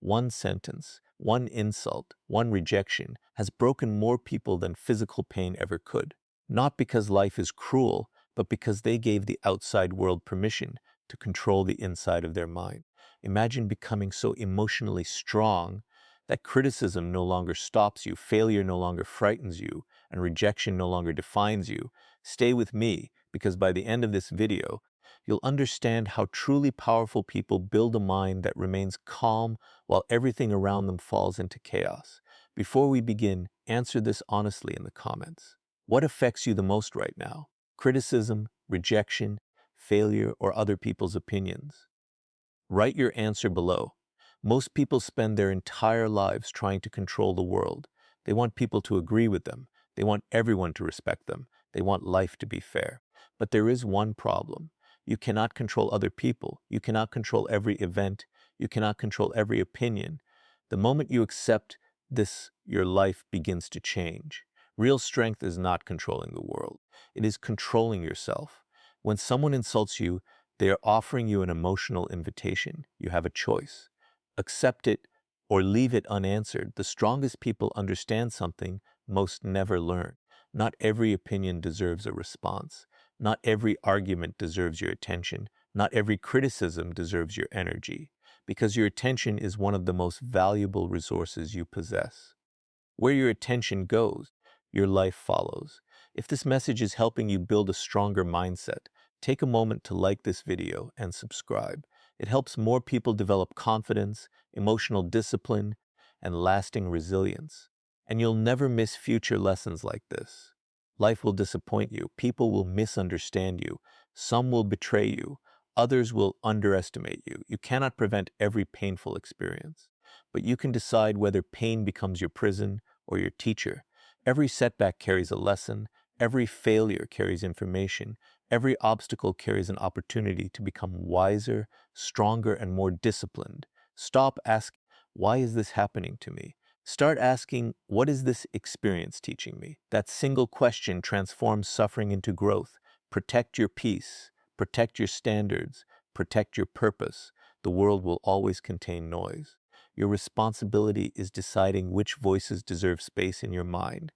one sentence, one insult, one rejection has broken more people than physical pain ever could. Not because life is cruel, but because they gave the outside world permission to control the inside of their mind. Imagine becoming so emotionally strong that criticism no longer stops you, failure no longer frightens you, and rejection no longer defines you. Stay with me, because by the end of this video, you'll understand how truly powerful people build a mind that remains calm while everything around them falls into chaos. Before we begin, answer this honestly in the comments. What affects you the most right now? Criticism, rejection, failure, or other people's opinions? Write your answer below. Most people spend their entire lives trying to control the world. They want people to agree with them. They want everyone to respect them. They want life to be fair. But there is one problem. You cannot control other people. You cannot control every event. You cannot control every opinion. The moment you accept this, your life begins to change. Real strength is not controlling the world. It is controlling yourself. When someone insults you, they are offering you an emotional invitation. You have a choice. Accept it or leave it unanswered. The strongest people understand something most never learn. Not every opinion deserves a response. Not every argument deserves your attention. Not every criticism deserves your energy, because your attention is one of the most valuable resources you possess. Where your attention goes, your life follows. If this message is helping you build a stronger mindset, take a moment to like this video and subscribe. It helps more people develop confidence, emotional discipline, and lasting resilience. And you'll never miss future lessons like this. Life will disappoint you. People will misunderstand you. Some will betray you. Others will underestimate you. You cannot prevent every painful experience, but you can decide whether pain becomes your prison or your teacher. Every setback carries a lesson. Every failure carries information. Every obstacle carries an opportunity to become wiser, stronger, and more disciplined. Stop asking, why is this happening to me? Start asking, what is this experience teaching me? That single question transforms suffering into growth. Protect your peace. Protect your standards. Protect your purpose. The world will always contain noise. Your responsibility is deciding which voices deserve space in your mind.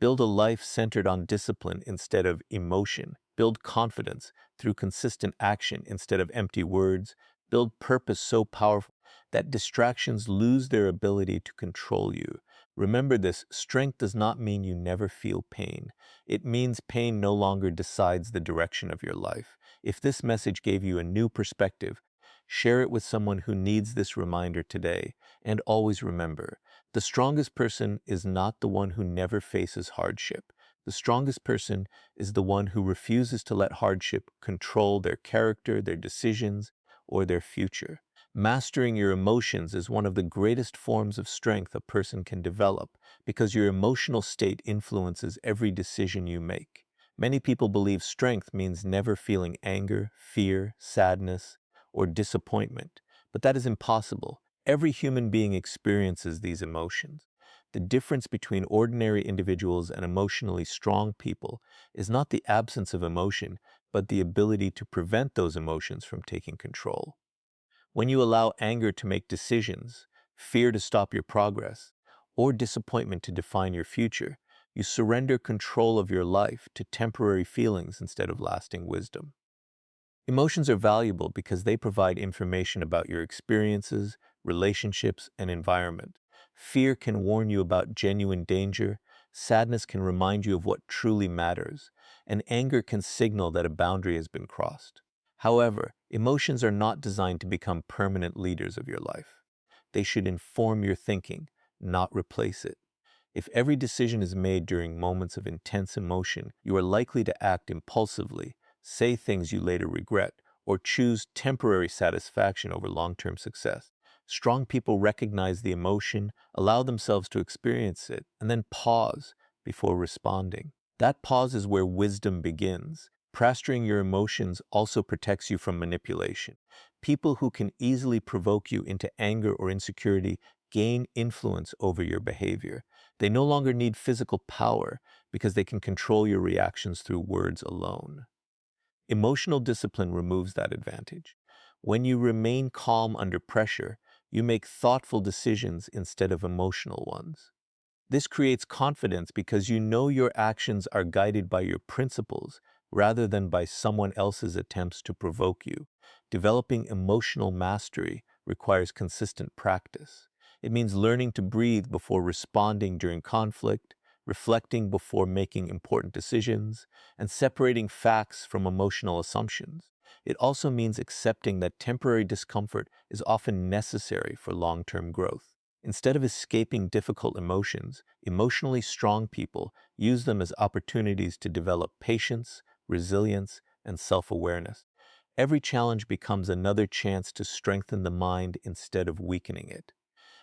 Build a life centered on discipline instead of emotion. Build confidence through consistent action instead of empty words. Build purpose so powerful that distractions lose their ability to control you. Remember this, strength does not mean you never feel pain. It means pain no longer decides the direction of your life. If this message gave you a new perspective, share it with someone who needs this reminder today. And always remember, the strongest person is not the one who never faces hardship. The strongest person is the one who refuses to let hardship control their character, their decisions, or their future. Mastering your emotions is one of the greatest forms of strength a person can develop, because your emotional state influences every decision you make. Many people believe strength means never feeling anger, fear, sadness, or disappointment, but that is impossible. Every human being experiences these emotions. The difference between ordinary individuals and emotionally strong people is not the absence of emotion, but the ability to prevent those emotions from taking control. When you allow anger to make decisions, fear to stop your progress, or disappointment to define your future, you surrender control of your life to temporary feelings instead of lasting wisdom. Emotions are valuable because they provide information about your experiences, relationships, and environment. Fear can warn you about genuine danger, sadness can remind you of what truly matters, and anger can signal that a boundary has been crossed. However, emotions are not designed to become permanent leaders of your life. They should inform your thinking, not replace it. If every decision is made during moments of intense emotion, you are likely to act impulsively, say things you later regret, or choose temporary satisfaction over long-term success. Strong people recognize the emotion, allow themselves to experience it, and then pause before responding. That pause is where wisdom begins. Mastering your emotions also protects you from manipulation. People who can easily provoke you into anger or insecurity gain influence over your behavior. They no longer need physical power because they can control your reactions through words alone. Emotional discipline removes that advantage. When you remain calm under pressure, You make thoughtful decisions instead of emotional ones. This creates confidence because you know your actions are guided by your principles rather than by someone else's attempts to provoke you. Developing emotional mastery requires consistent practice. It means learning to breathe before responding during conflict, reflecting before making important decisions, and separating facts from emotional assumptions. It also means accepting that temporary discomfort is often necessary for long-term growth. Instead of escaping difficult emotions, emotionally strong people use them as opportunities to develop patience, resilience, and self-awareness. Every challenge becomes another chance to strengthen the mind instead of weakening it.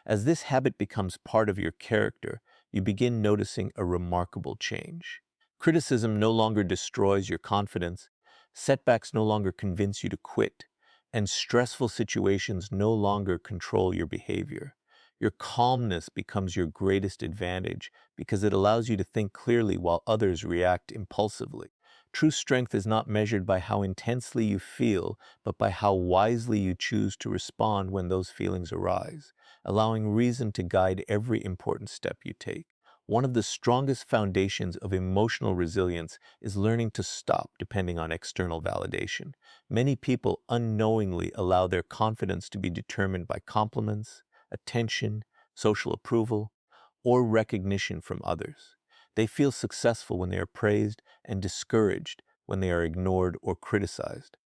As this habit becomes part of your character, you begin noticing a remarkable change. Criticism no longer destroys your confidence, setbacks no longer convince you to quit, and stressful situations no longer control your behavior. Your calmness becomes your greatest advantage because it allows you to think clearly while others react impulsively. True strength is not measured by how intensely you feel, but by how wisely you choose to respond when those feelings arise, allowing reason to guide every important step you take. One of the strongest foundations of emotional resilience is learning to stop depending on external validation. Many people unknowingly allow their confidence to be determined by compliments, attention, social approval, or recognition from others. They feel successful when they are praised and discouraged when they are ignored or criticized.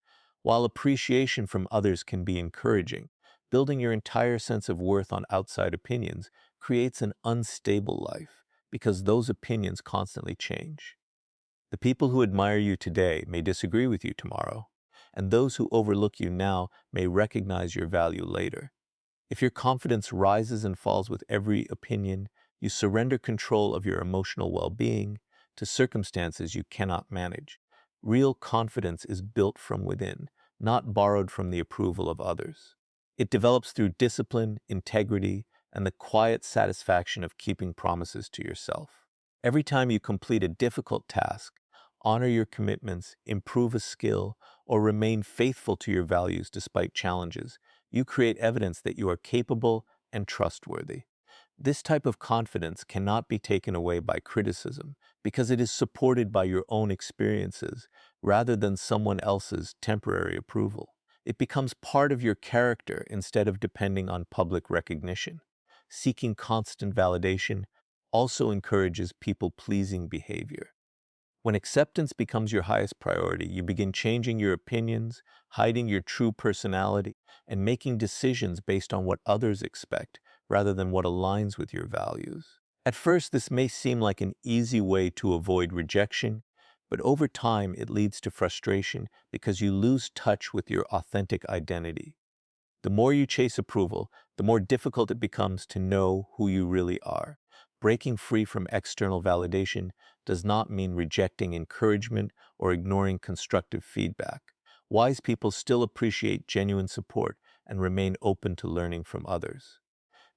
While appreciation from others can be encouraging, building your entire sense of worth on outside opinions creates an unstable life because those opinions constantly change. The people who admire you today may disagree with you tomorrow, and those who overlook you now may recognize your value later. If your confidence rises and falls with every opinion, you surrender control of your emotional well-being to circumstances you cannot manage. Real confidence is built from within, not borrowed from the approval of others. It develops through discipline, integrity, and the quiet satisfaction of keeping promises to yourself. Every time you complete a difficult task, honor your commitments, improve a skill, or remain faithful to your values despite challenges, you create evidence that you are capable and trustworthy. This type of confidence cannot be taken away by criticism because it is supported by your own experiences rather than someone else's temporary approval. It becomes part of your character instead of depending on public recognition. Seeking constant validation also encourages people-pleasing behavior. When acceptance becomes your highest priority, you begin changing your opinions, hiding your true personality, and making decisions based on what others expect rather than what aligns with your values. At first, this may seem like an easy way to avoid rejection, but over time it leads to frustration because you lose touch with your authentic identity. The more you chase approval, the more difficult it becomes to know who you really are. Breaking free from external validation does not mean rejecting encouragement or ignoring constructive feedback. Wise people still appreciate genuine support and remain open to learning from others.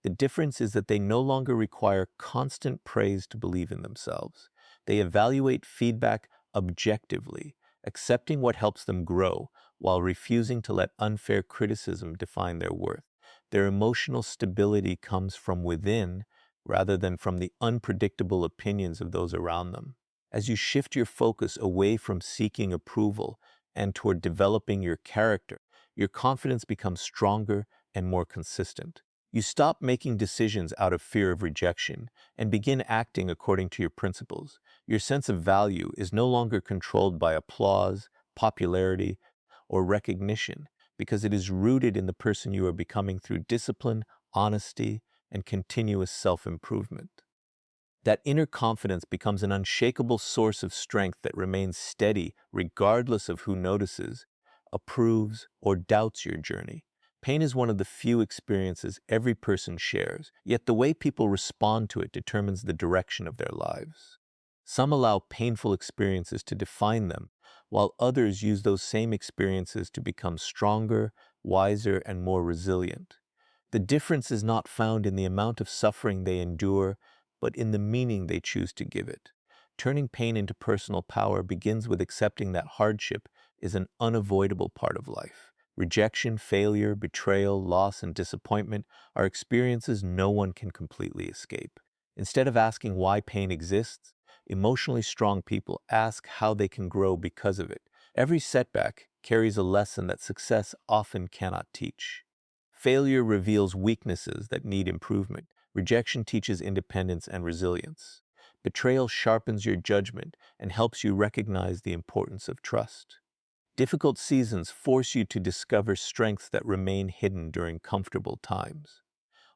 The difference is that they no longer require constant praise to believe in themselves. They evaluate feedback objectively, accepting what helps them grow while refusing to let unfair criticism define their worth. Their emotional stability comes from within rather than from the unpredictable opinions of those around them. As you shift your focus away from seeking approval and toward developing your character, your confidence becomes stronger and more consistent. You stop making decisions out of fear of rejection and begin acting according to your principles. Your sense of value is no longer controlled by applause, popularity, or recognition because it is rooted in the person you are becoming through discipline, honesty, and continuous self-improvement. That inner confidence becomes an unshakable source of strength that remains steady regardless of who notices, approves, or doubts your journey. Pain is one of the few experiences every person shares, yet the way people respond to it determines the direction of their lives. Some allow painful experiences to define them, while others use those same experiences to become stronger, wiser, and more resilient. The difference is not found in the amount of suffering they endure, but in the meaning they choose to give it. Turning pain into personal power begins with accepting that hardship is an unavoidable part of life. Rejection, failure, betrayal, loss, and disappointment are experiences no one can completely escape. Instead of asking why pain exists, emotionally strong people ask how they can grow because of it. Every setback carries a lesson that success often cannot teach. Failure reveals weaknesses that need improvement. Rejection teaches independence and resilience. Betrayal sharpens your judgment and helps you recognize the importance of trust. Difficult seasons force you to discover strengths that remain hidden during comfortable times.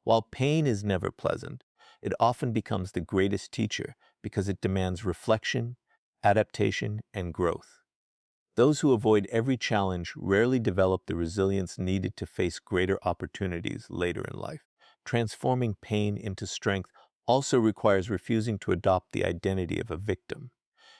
While pain is never pleasant, it often becomes the greatest teacher because it demands reflection, adaptation, and growth. Those who avoid every challenge rarely develop the resilience needed to face greater opportunities later in life. Transforming pain into strength also requires refusing to adopt the identity of a victim.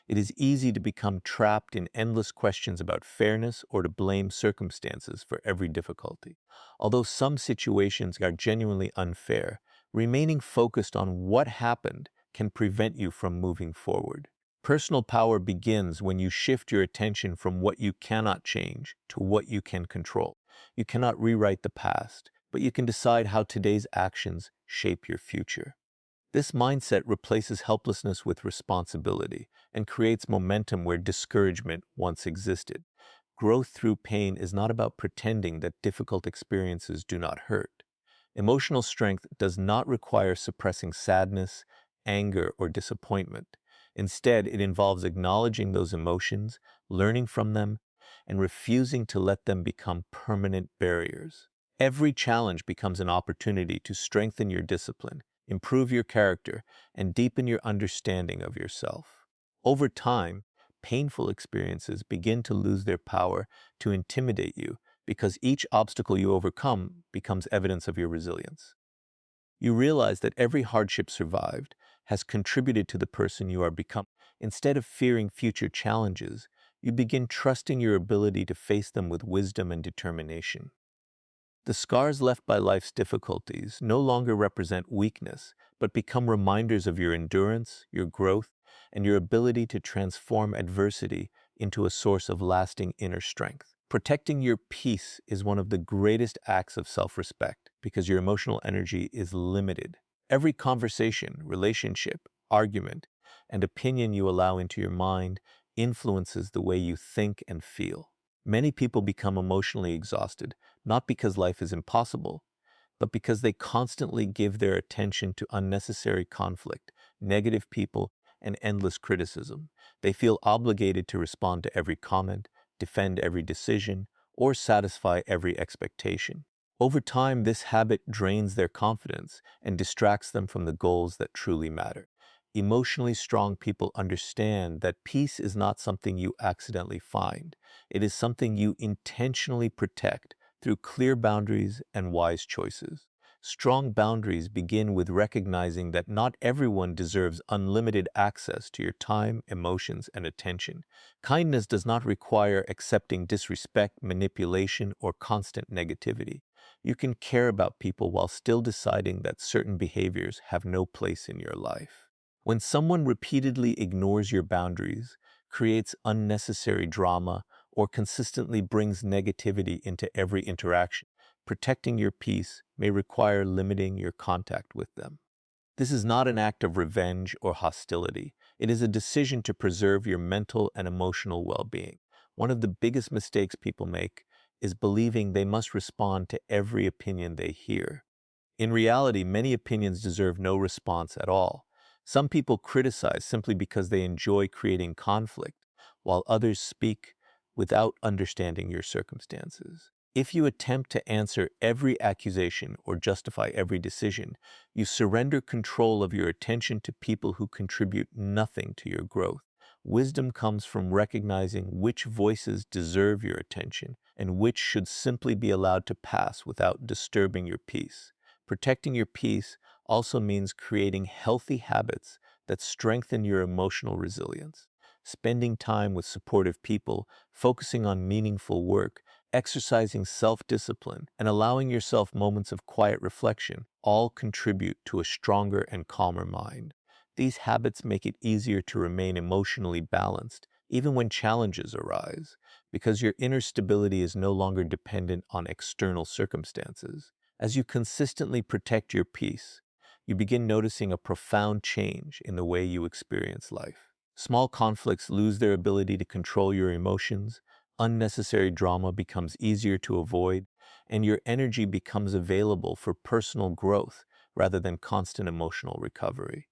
It is easy to become trapped in endless questions about fairness or to blame circumstances for every difficulty. Although some situations are genuinely unfair, remaining focused on what happened can prevent you from moving forward. Personal power begins when you shift your attention from what you cannot change to what you can control. You cannot rewrite the past, but you can decide how today's actions shape your future. This mindset replaces helplessness with responsibility and creates momentum where discouragement once existed. Growth through pain is not about pretending that difficult experiences do not hurt. Emotional strength does not require suppressing sadness, anger, or disappointment. Instead, it involves acknowledging those emotions, learning from them, and refusing to let them become permanent barriers. Every challenge becomes an opportunity to strengthen your discipline, improve your character, and deepen your understanding of yourself. Over time, painful experiences begin to lose their power to intimidate you because each obstacle you overcome becomes evidence of your resilience. You realize that every hardship survived has contributed to the person you are becoming. Instead of fearing future challenges, you begin trusting your ability to face them with wisdom and determination. The scars left by life's difficulties no longer represent weakness, but become reminders of your endurance, your growth, and your ability to transform adversity into a source of lasting inner strength. Protecting your peace is one of the greatest acts of self-respect because your emotional energy is limited. Every conversation, relationship, argument, and opinion you allow into your mind influences the way you think and feel. Many people become emotionally exhausted not because life is impossible, but because they constantly give their attention to unnecessary conflict, negative people, and endless criticism. They feel obligated to respond to every comment, defend every decision, or satisfy every expectation. Over time, this habit drains their confidence and distracts them from the goals that truly matter. Emotionally strong people understand that peace is not something you accidentally find. It is something you intentionally protect through clear boundaries and wise choices. Strong boundaries begin with recognizing that not everyone deserves unlimited access to your time, emotions, and attention. Kindness does not require accepting disrespect, manipulation, or constant negativity. You can care about people while still deciding that certain behaviors have no place in your life. When someone repeatedly ignores your boundaries, creates unnecessary drama, or consistently brings negativity into every interaction, protecting your peace may require limiting your contact with them. This is not an act of revenge or hostility. It is a decision to preserve your mental and emotional well-being. One of the biggest mistakes people make is believing they must respond to every opinion they hear. In reality, many opinions deserve no response at all. Some people criticize simply because they enjoy creating conflict, while others speak without understanding your circumstances. If you attempt to answer every accusation or justify every decision, you surrender control of your attention to people who contribute nothing to your growth. Wisdom comes from recognizing which voices deserve your attention and which should simply be allowed to pass without disturbing your peace. Protecting your peace also means creating healthy habits that strengthen your emotional resilience. Spending time with supportive people, focusing on meaningful work, exercising self-discipline, and allowing yourself moments of quiet reflection all contribute to a stronger and calmer mind. These habits make it easier to remain emotionally balanced, even when challenges arise, because your inner stability is no longer dependent on external circumstances. As you consistently protect your peace, you begin noticing a profound change in the way you experience life. Small conflicts lose their ability to control your emotions, unnecessary drama becomes easier to avoid, and your energy becomes available for personal growth rather than constant emotional recovery.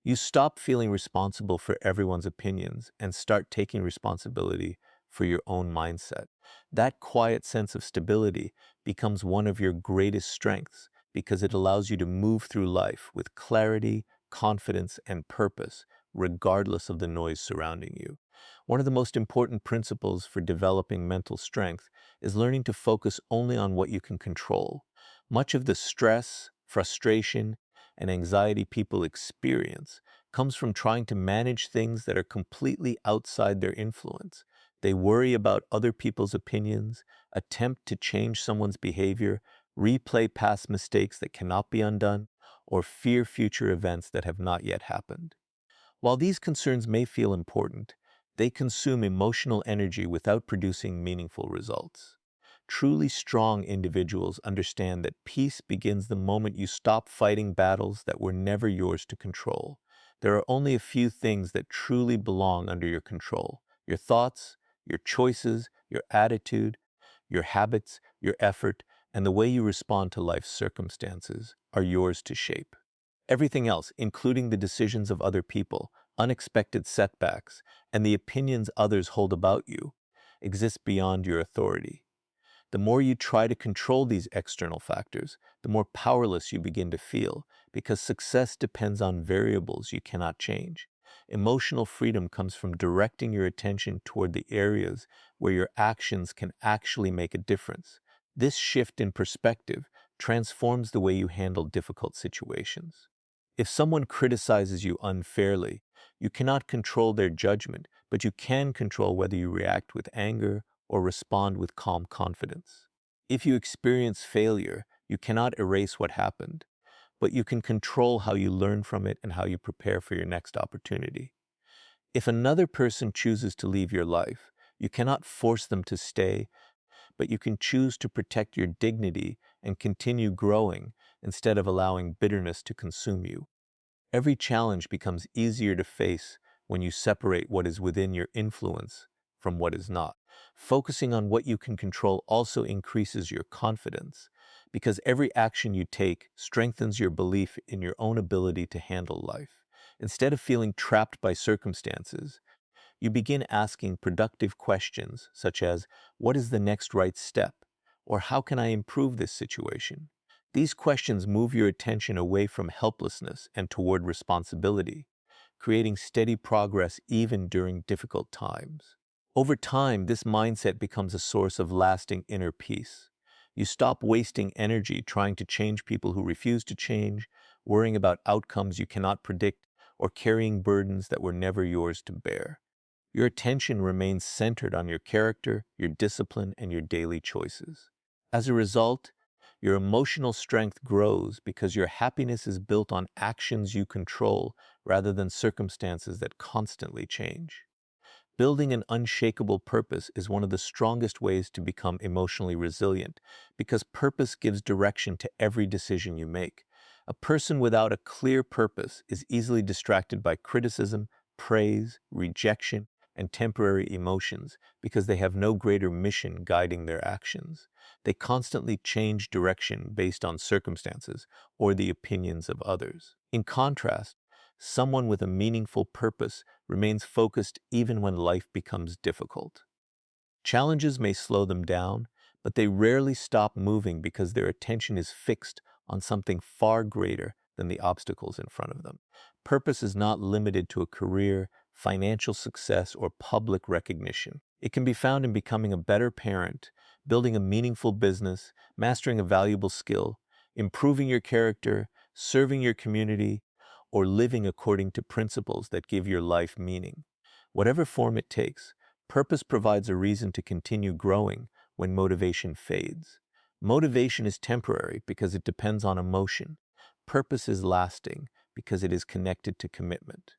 You stop feeling responsible for everyone's opinions and start taking responsibility for your own mindset. That quiet sense of stability becomes one of your greatest strengths because it allows you to move through life with clarity, confidence, and purpose, regardless of the noise surrounding you. One of the most important principles for developing mental strength is learning to focus only on what you can control. Much of the stress, frustration, and anxiety people experience comes from trying to manage things that are completely outside their influence. They worry about other people's opinions, attempt to change someone's behavior, replay past mistakes that cannot be undone, or fear future events that have not yet happened. While these concerns may feel important, they consume emotional energy without producing meaningful results. Truly strong individuals understand that peace begins the moment you stop fighting battles that were never yours to control. There are only a few things that truly belong under your control: your thoughts, your choices, your attitude, your habits, your effort, and the way you respond to life's circumstances are yours to shape. Everything else, including the decisions of other people, unexpected setbacks, and the opinions others hold about you, exists beyond your authority. The more you try to control these external factors, the more powerless you begin to feel, because success depends on variables you cannot change. Emotional freedom comes from directing your attention toward the areas where your actions can actually make a difference. This shift in perspective transforms the way you handle difficult situations. If someone criticizes you unfairly, you cannot control their judgment, but you can control whether you react with anger or respond with calm confidence. If you experience failure, you cannot erase what happened, but you can control how you learn from it and how you prepare for your next opportunity. If another person chooses to leave your life, you cannot force them to stay, but you can choose to protect your dignity and continue growing instead of allowing bitterness to consume you. Every challenge becomes easier to face when you separate what is within your influence from what is not. Focusing on what you can control also increases your confidence, because every action you take strengthens your belief in your own ability to handle life. Instead of feeling trapped by circumstances, you begin asking productive questions such as, what is the next right step? Or how can I improve this situation? These questions move your attention away from helplessness and toward responsibility, creating steady progress even during difficult times. Over time, this mindset becomes a source of lasting inner peace. You stop wasting energy trying to change people who refuse to change, worrying about outcomes you cannot predict, or carrying burdens that were never yours to bear. Your attention remains centered on your character, your discipline, and your daily choices. As a result, your emotional strength grows because your happiness is built on actions you control rather than circumstances that constantly change. Building an unshakable purpose is one of the strongest ways to become emotionally resilient, because purpose gives direction to every decision you make. A person without a clear purpose is easily distracted by criticism, praise, rejection, and temporary emotions because they have no greater mission guiding their actions. They constantly change direction based on circumstances or the opinions of others. In contrast, someone with a meaningful purpose remains focused even when life becomes difficult. Challenges may slow them down, but they rarely stop moving because their attention is fixed on something far greater than the obstacles in front of them. Purpose is not limited to a career, financial success, or public recognition. It can be found in becoming a better parent, building a meaningful business, mastering a valuable skill, improving your character, serving your community, or living according to principles that give your life meaning. Whatever form it takes, purpose provides a reason to continue growing when motivation fades. Motivation is temporary because it depends on emotion. Purpose is lasting because it is connected to commitment.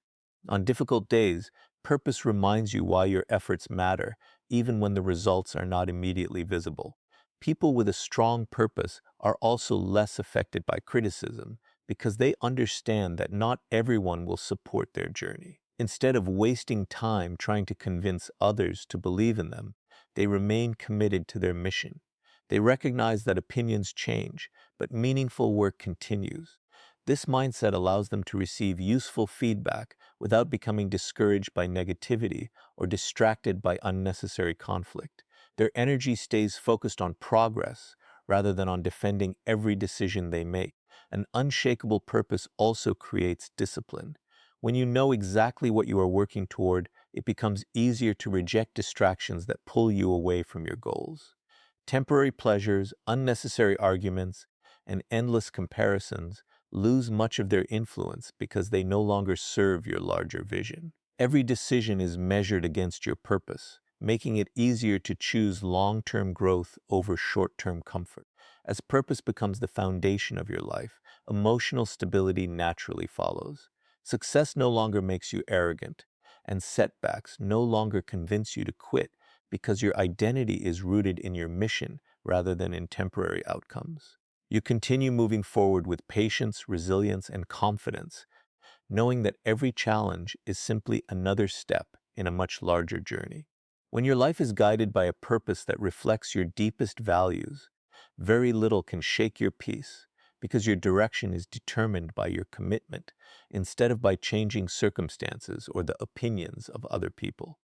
On difficult days, purpose reminds you why your efforts matter, even when the results are not immediately visible. People with a strong purpose are also less affected by criticism because they understand that not everyone will support their journey. Instead of wasting time trying to convince others to believe in them, they remain committed to their mission. They recognize that opinions change, but meaningful work continues. This mindset allows them to receive useful feedback without becoming discouraged by negativity or distracted by unnecessary conflict. Their energy stays focused on progress rather than on defending every decision they make. An unshakable purpose also creates discipline. When you know exactly what you are working toward, it becomes easier to reject distractions that pull you away from your goals. Temporary pleasures, unnecessary arguments, and endless comparisons lose much of their influence because they no longer serve your larger vision. Every decision is measured against your purpose, making it easier to choose long-term growth over short-term comfort. As purpose becomes the foundation of your life, emotional stability naturally follows. Success no longer makes you arrogant, and setbacks no longer convince you to quit because your identity is rooted in your mission rather than in temporary outcomes. You continue moving forward with patience, resilience, and confidence, knowing that every challenge is simply another step in a much larger journey. When your life is guided by a purpose that reflects your deepest values, very little can shake your peace because your direction is determined by your commitment instead of by changing circumstances or the opinions of other people.